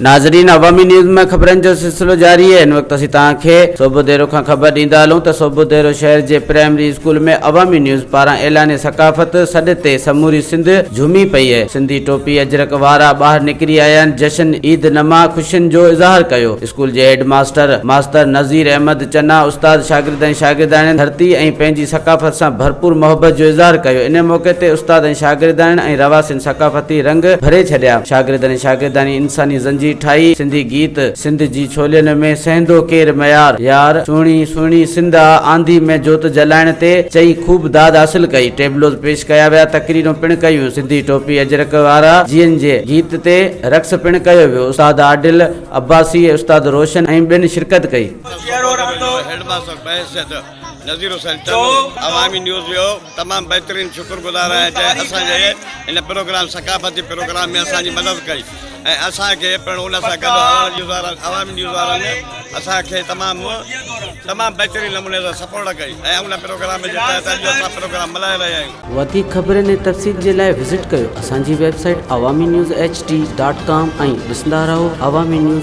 नाज़रीन, अवामी न्यूज़ में खबरन जो सिलसिलो जारी है। इन वक्त असीं तव्हांखे सोबो देरो खां ख़बर ॾींदा हलूं त सोबो देरो शहर जे प्राइमरी स्कूल में अवामी न्यूज़ पारां ऐलान सकाफ़त सॾ ते समूरी सिंध झूमी पई है। सिंधी टोपी अजरक वारा ॿाहिरि निकिरी आया आहिनि। जशन ईद नमा ख़ुशियुनि जो इज़हार कयो। स्कूल जे हेड मास्टर नज़ीर अहमद चन्ना उस्ताद शागिर्द ऐं शागिर्दाणियुनि धरती ऐं पंहिंजी सकाफ़त सां भरपूर मोहबत जो इज़हार कयो। इन मौक़े ते उस्ताद ऐं शागिर्दाणियुनि ऐं रवासिन सकाफ़ती रंग भरे छॾिया। शागिर्दनि ऐं शागिर्दानी इंसानी ज़ंजीर ठाही। सिंधी गीत सिंध जी छोलियुनि में सहंदो केर मयार यार सुहिणी सुहिणी सिंध आंधी में जोत जलाइण ते चई खूब दाद हासिल कई। टेबलोज पेश कया विया, तकरीरूं पिण कयूं। सिंधी टोपी अजरक वारा जीअन जे गीत ते रक्स पिण कयो वियो। उस्ताद आदिल अब्बासी उस्ताद रोशन ऐं ॿियनि शिरकत कई। नज़ीर हुसैन अवामी न्यूज़ जो तमामु बहितरीन शुक्रगुज़ार आहे जंहिं असांजे इन प्रोग्राम सकाफ़ती प्रोग्राम में असांजी मदद कई ऐं असांखे पिणु उन सां गॾु अवामी न्यूज़ वारनि असांखे तमामु बहितरीन नमूने सां सपोर्ट कई ऐं उन प्रोग्राम जे तहत अॼु असां प्रोग्राम मल्हाए रहिया आहियूं। वधीक ख़बरनि ऐं तफ़सील जे लाइ विज़िट कयो असांजी वेबसाइट awaminews.ht.com ऐं ॾिसंदा रहो अवामी न्यूज़